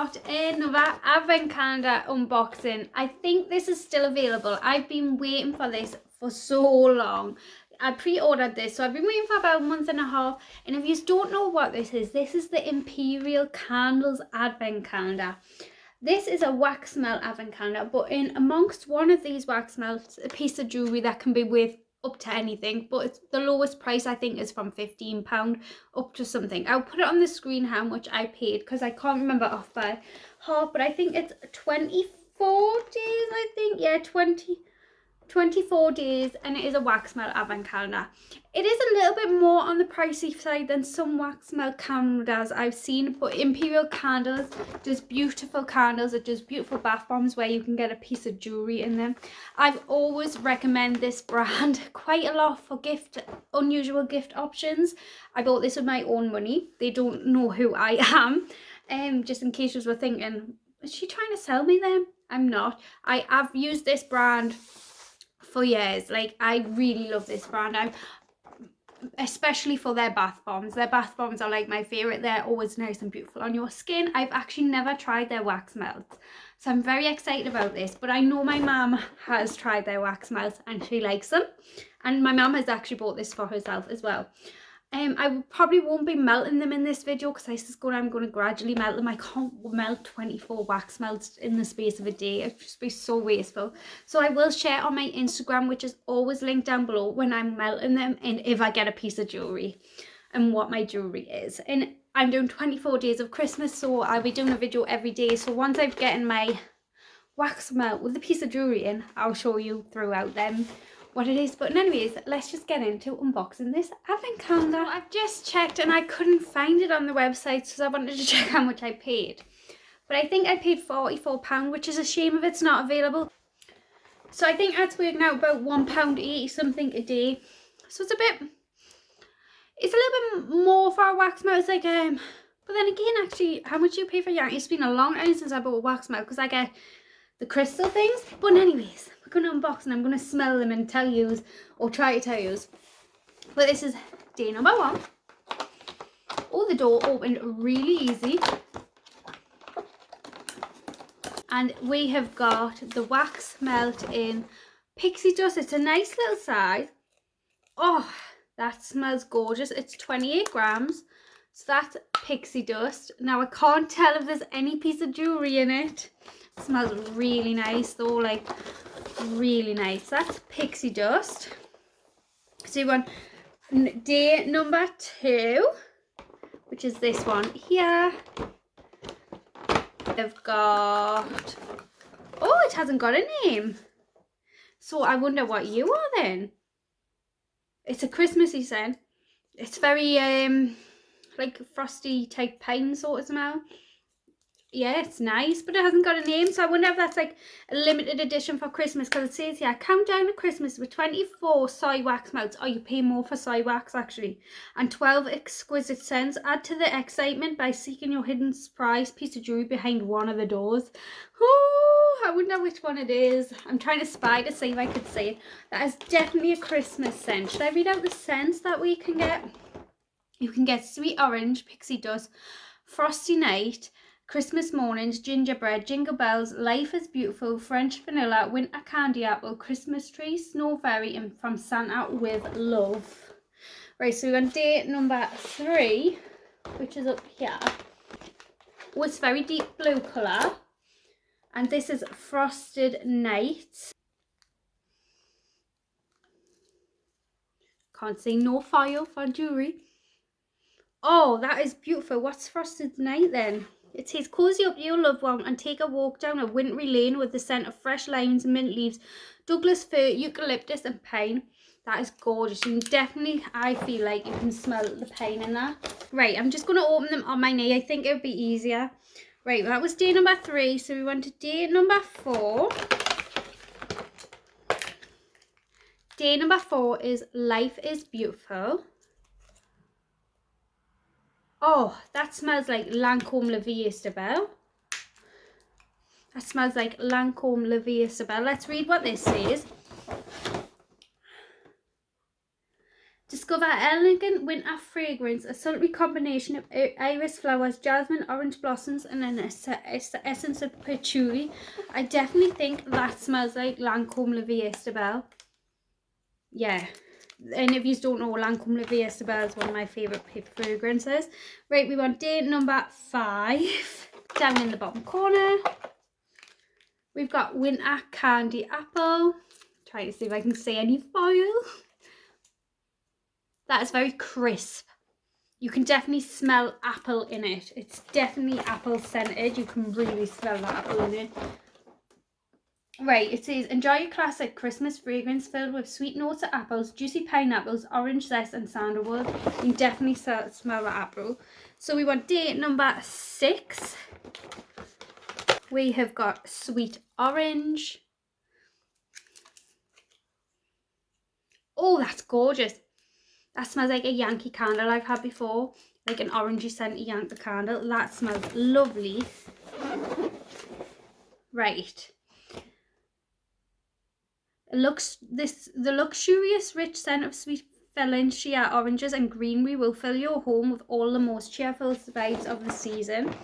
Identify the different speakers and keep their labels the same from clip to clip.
Speaker 1: got another advent calendar unboxing. I think this is still available. I've been waiting for this for so long. I pre-ordered this, so I've been waiting for about a month and a half. And if you don't know what this is the Imperial Candles Advent Calendar. This is a wax melt advent calendar, but in amongst one of these wax melts, a piece of jewellery that can be worth up to anything, but it's the lowest price I think is from £15 up to something. I'll put it on the screen how much I paid because I can't remember off by heart, but I think it's 24 days, I think. Yeah, 24 days, and it is a wax melt advent calendar. It is a little bit more on the pricey side than some wax melt calendars I've seen, but Imperial Candles does beautiful candles. It does beautiful bath bombs where you can get a piece of jewellery in them. I've always recommend this brand quite a lot for unusual gift options. I bought this with my own money. They don't know who I am, just in case you were thinking, is she trying to sell me them? I'm not. I have used this brand for years. Like, I really love this brand. Especially for their bath bombs. Their bath bombs are like my favorite. They're always nice and beautiful on your skin. I've actually never tried their wax melts, so I'm very excited about this. But I know my mum has tried their wax melts and she likes them, and my mum has actually bought this for herself as well. I probably won't be melting them in this video because I just I'm going to gradually melt them. I can't melt 24 wax melts in the space of a day. It'd just be so wasteful. So I will share on my Instagram, which is always linked down below, when I'm melting them and if I get a piece of jewellery and what my jewellery is. And I'm doing 24 days of Christmas, so I'll be doing a video every day. So once I've gotten my wax melt with a piece of jewellery in, I'll show you throughout them what it is. But anyways, let's just get into unboxing this advent calendar. So I've just checked and I couldn't find it on the website, so I wanted to check how much I paid. But I think I paid £44, which is a shame if it's not available. So I think that's working out about £1.80 something a day. So it's a little bit more for a wax melt. It's like, but then again, actually, how much do you pay for yarn? It's been a long time since I bought a wax melt because I get the crystal things. But anyways, we're going to unbox and I'm going to smell them and tell you, or try to tell you. But this is day number 1. Oh, the door opened really easy. And we have got the wax melt in pixie dust. It's a nice little size. Oh, that smells gorgeous. It's 28 grams. So that's pixie dust. Now I can't tell if there's any piece of jewellery in it. It smells really nice though, like really nice. That's pixie dust. So you want day number 2, which is this one here. I've got, oh, it hasn't got a name. So I wonder what you are then. It's a Christmassy scent. It's very like frosty type pine sort of smell. Yeah, it's nice, but it hasn't got a name, so I wonder if that's like a limited edition for Christmas, because it says here, countdown to Christmas with 24 soy wax melts. Oh, you pay more for soy wax actually. And 12 exquisite scents. Add to the excitement by seeking your hidden surprise piece of jewelry behind one of the doors. Oh, I wonder which one it is. I'm trying to spy to see if I could see it. That is definitely a Christmas scent. Should I read out the scents that we can get? You can get sweet orange, pixie dust, frosty night, Christmas mornings, gingerbread, jingle bells, life is beautiful, French vanilla, winter candy apple, Christmas tree, snow fairy, and from Santa with love. Right, so we're on day number 3, which is up here. Oh, it's very deep blue colour. And this is Frosted Night. Can't see no foil for jewellery. Oh, that is beautiful. What's Frosted Night then? It says, cozy up your loved one and take a walk down a wintry lane with the scent of fresh limes, mint leaves, Douglas fir, eucalyptus and pine. That is gorgeous. You can definitely, I feel like you can smell the pine in that. Right, I'm just going to open them on my knee. I think it would be easier. Right, that was day number 3. So we went to day number 4. Day number 4 is Life is Beautiful. Oh, that smells like Lancome La Vie Isabelle. That smells like Lancome La Vie Isabelle. Let's read what this says. Discover elegant winter fragrance, a sultry combination of iris flowers, jasmine, orange blossoms, and an essence of patchouli. I definitely think that smells like Lancome La Vie Estable. Yeah. And if you don't know, Lancome La Vie Estable is one of my favourite fragrances. Right, we want day number 5. Down in the bottom corner, we've got Winter Candy Apple. Trying to see if I can see any foil. That is very crisp. You can definitely smell apple in it. It's definitely apple scented. You can really smell that apple in it. Right, it says, enjoy your classic Christmas fragrance filled with sweet notes of apples, juicy pineapples, orange zest and sandalwood. You can definitely smell the apple. So we want day number 6. We have got sweet orange. Oh, that's gorgeous. That smells like a Yankee candle I've had before. Like an orangey scented Yankee candle. That smells lovely. Right. The luxurious rich scent of sweet Valencia oranges and greenery will fill your home with all the most cheerful vibes of the season.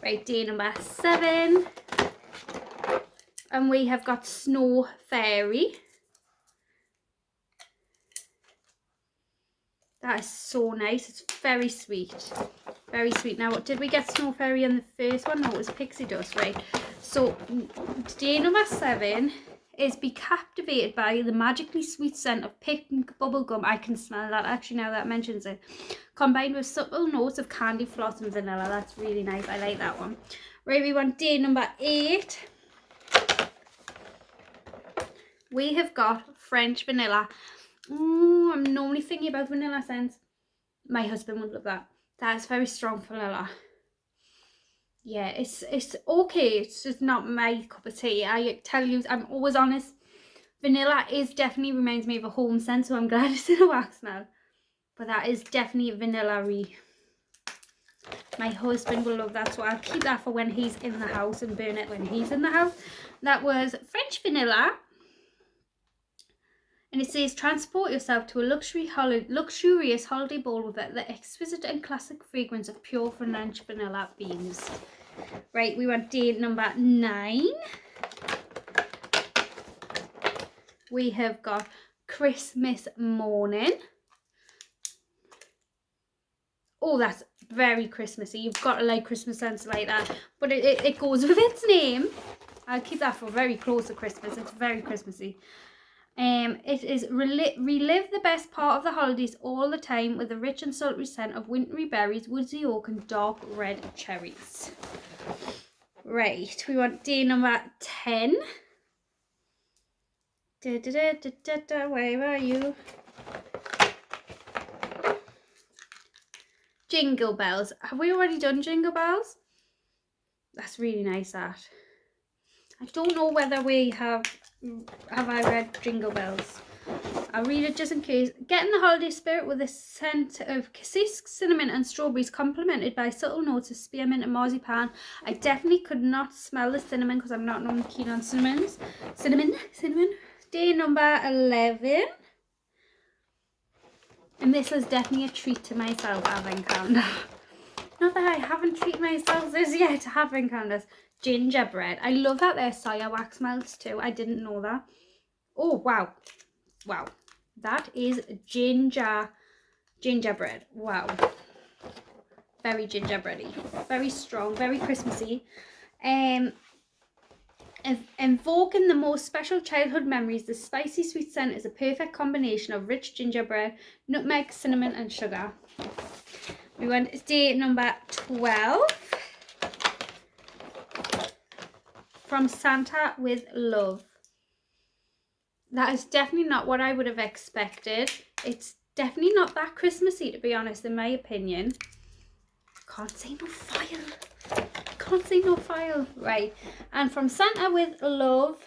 Speaker 1: Right, day number 7. And we have got Snow Fairy. That is so nice. It's very sweet. Very sweet. Now, did we get Snow Fairy in the first one? No, it was Pixie Dust, right? So, day number 7 is be captivated by the magically sweet scent of pink bubblegum. I can smell that actually now that mentions it. Combined with subtle notes of candy floss and vanilla. That's really nice. I like that one. Right, we want day number 8. We have got French vanilla. Oh, I'm normally thinking about vanilla scents. My husband would love that. That is very strong vanilla. Yeah, it's okay. It's just not my cup of tea. I tell you, I'm always honest. Vanilla definitely reminds me of a home scent, so I'm glad it's in a wax smell. But that is definitely vanilla-y. My husband will love that, so I'll keep that for when he's in the house and burn it when he's in the house. That was French vanilla. And it says, transport yourself to a luxurious holiday ball with the exquisite and classic fragrance of pure French vanilla beans. Right, we want day number 9. We have got Christmas Morning. Oh, that's very Christmassy. You've got to like Christmas scents like that. But it goes with its name. I'll keep that for very close to Christmas. It's very Christmassy. It is relive the best part of the holidays all the time with a rich and sultry scent of wintry berries, woodsy oak and dark red cherries. Right, we want day number 10. Where are you? Jingle Bells. Have we already done Jingle Bells? That's really nice, that. I don't know whether we have I read Jingle Bells. I'll read it just in case. Get in the holiday spirit with a scent of cassis, cinnamon and strawberries, complemented by subtle notes of spearmint and marzipan. I definitely could not smell the cinnamon because I'm not normally keen on cinnamons. Cinnamon. Day number 11. And this was definitely a treat to myself, advent calendar. Not that I haven't treated myself as yet to advent calendars. Gingerbread. I love that they're soya wax melts too. I didn't know that. Oh, wow. Wow. That is gingerbread. Wow. Very gingerbready. Very strong. Very Christmassy. Evoking the most special childhood memories, the spicy sweet scent is a perfect combination of rich gingerbread, nutmeg, cinnamon and sugar. We went day number 12. From Santa with Love. That is definitely not what I would have expected. It's definitely not that Christmassy, to be honest, in my opinion. Can't say no file. Can't say no file. Right. And from Santa with Love.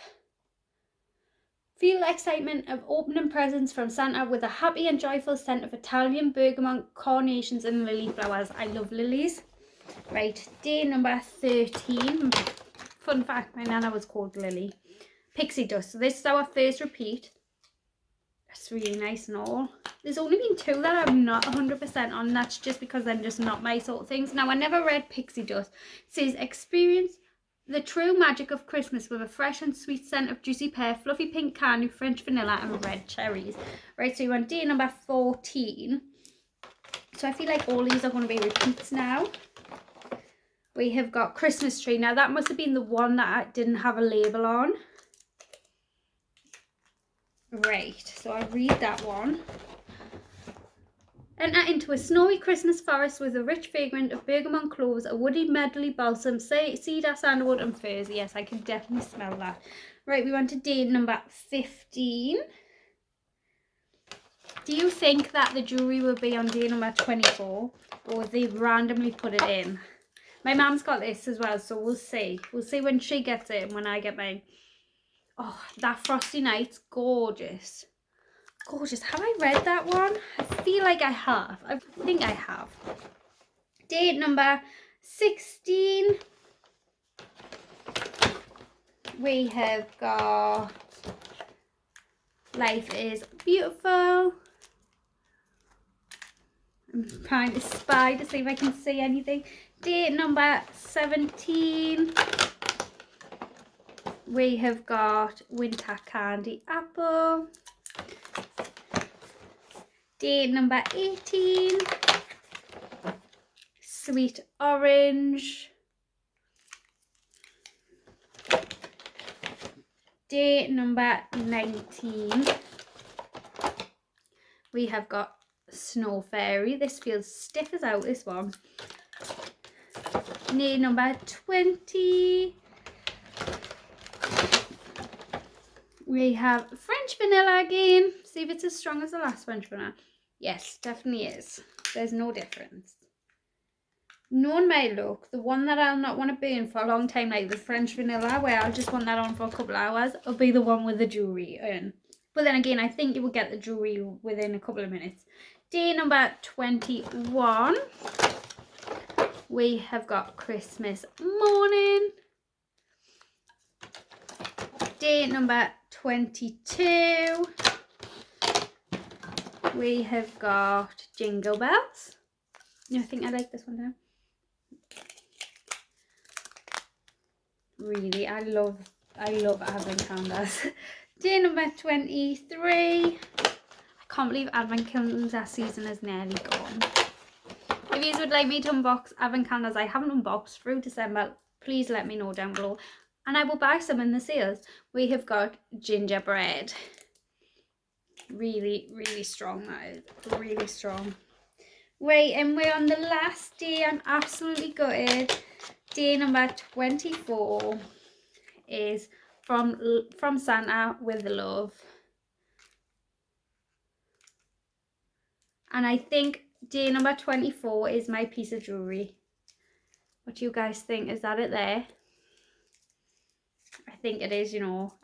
Speaker 1: Feel the excitement of opening presents from Santa with a happy and joyful scent of Italian bergamot, carnations and lily flowers. I love lilies. Right. Day number 13. Fun fact, my nana was called Lily. Pixie Dust. So this is our first repeat. It's really nice and all. There's only been 2 that I'm not 100% on. That's just because they're just not my sort of things. Now, I never read pixie dust. It says, experience the true magic of Christmas with a fresh and sweet scent of juicy pear, fluffy pink candy, French vanilla and red cherries. Right, so you're on day number 14. So I feel like all these are going to be repeats now. We have got Christmas tree. Now, that must have been the one that I didn't have a label on. Right, so I'll read that one. Enter into a snowy Christmas forest with a rich fragrance of bergamot cloves, a woody medley balsam, cedar, sandalwood and firs. Yes, I can definitely smell that. Right, we want to day number 15. Do you think that the jewellery will be on day number 24? Or they randomly put it in? My mum's got this as well, so we'll see. We'll see when she gets it and when I get mine. Oh, that Frosty Night's gorgeous. Gorgeous. Have I read that one? I feel like I have. I think I have. Date number 16. We have got Life is Beautiful. I'm trying to spy to see if I can see anything. Date number 17. We have got Winter Candy Apple. Date number 18. Sweet Orange. Date number 19. We have got Snow Fairy. This feels stiff as out, this one. Date number 20. We have French vanilla again. See if it's as strong as the last French vanilla. Yes, definitely is. There's no difference. Knowing my look, the one that I'll not want to burn for a long time, like the French vanilla, where I'll just want that on for a couple of hours, will be the one with the jewellery in. But then again, I think you will get the jewellery within a couple of minutes. Day number 21. We have got Christmas Morning. Day number 22. We have got Jingle Bells. I think I like this one now. Really, I love advent calendars. Day number 23. I can't believe advent calendar season is nearly gone. If you would like me to unbox advent calendars I haven't unboxed through December, please let me know down below and I will buy some in the sales. We have got gingerbread. Really, really strong, that is. Really strong. Right, and we're on the last day. I'm absolutely gutted. Day number 24 is from Santa with love. And I think day number 24 is my piece of jewellery. What do you guys think? Is that it there? I think it is, you know.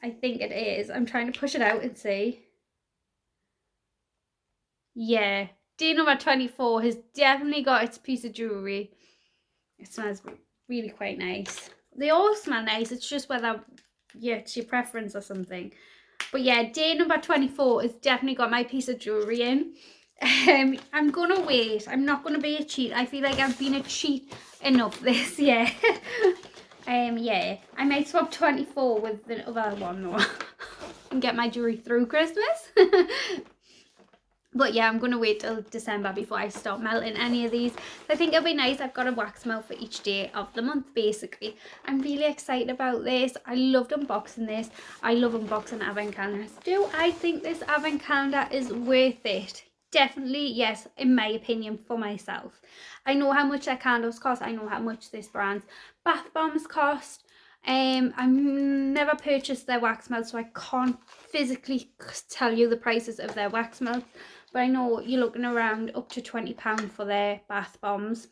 Speaker 1: I think it is. I'm trying to push it out and see. Yeah, day number 24 has definitely got its piece of jewellery. It smells really quite nice. They all smell nice. It's just whether, yeah, it's your preference or something. But yeah, day number 24 has definitely got my piece of jewellery in. I'm going to wait. I'm not going to be a cheat. I feel like I've been a cheat enough this year. Yeah, I might swap 24 with the other one though. And get my jewellery through Christmas. But yeah, I'm going to wait till December before I start melting any of these. I think it'll be nice. I've got a wax melt for each day of the month, basically. I'm really excited about this. I loved unboxing this. I love unboxing advent calendars. Do I think this advent calendar is worth it? Definitely, yes, in my opinion, for myself. I know how much their candles cost. I know how much this brand's bath bombs cost. I've never purchased their wax melts, so I can't physically tell you the prices of their wax melts. But I know you're looking around up to £20 for their bath bombs.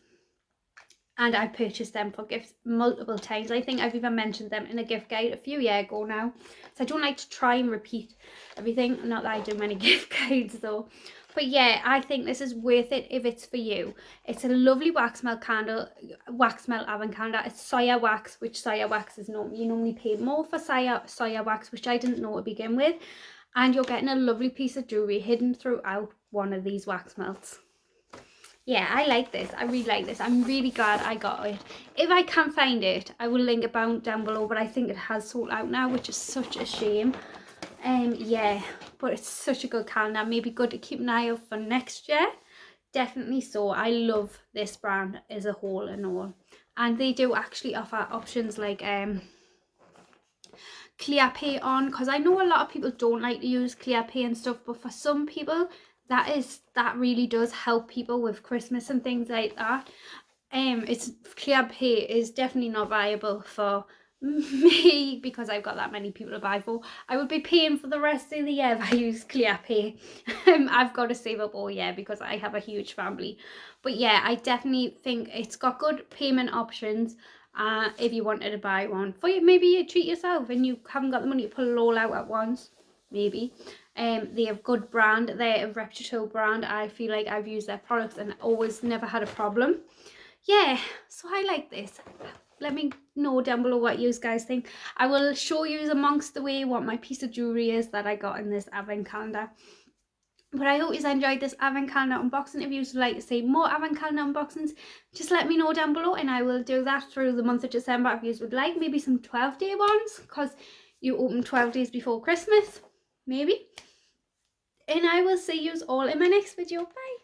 Speaker 1: And I purchased them for gifts multiple times. I think I've even mentioned them in a gift guide a few years ago now. So I don't like to try and repeat everything. Not that I do many gift guides though. But yeah, I think this is worth it if it's for you. It's a lovely wax melt candle, wax melt oven candle. It's soya wax, which soya wax is you normally pay more for soya wax, which I didn't know to begin with. And you're getting a lovely piece of jewellery hidden throughout one of these wax melts. Yeah, I like this. I really like this. I'm really glad I got it. If I can find it, I will link it down below, but I think it has sold out now, which is such a shame. Yeah, but it's such a good calendar. Maybe good to keep an eye out for next year. Definitely so. I love this brand as a whole and all. And they do actually offer options like clear pay on, because I know a lot of people don't like to use clear pay and stuff, but for some people that really does help people with Christmas and things like that. It's clear pay is definitely not viable for me because I've got that many people to buy for. I would be paying for the rest of the year if I use clear pay. I've got to save up all year because I have a huge family. But yeah, I definitely think it's got good payment options. If you wanted to buy one for you, maybe you treat yourself and you haven't got the money to pull it all out at once, maybe. They have good brand. They're a reputable brand. I feel like I've used their products and always never had a problem. Yeah, so I like this. Let me know down below what you guys think. I will show you amongst the way what my piece of jewellery is that I got in this advent calendar. But I hope you enjoyed this advent calendar unboxing. If you would like to see more advent calendar unboxings, just let me know down below and I will do that through the month of December. If you would like maybe some 12-day ones, because you open 12 days before Christmas, maybe. And I will see you all in my next video. Bye.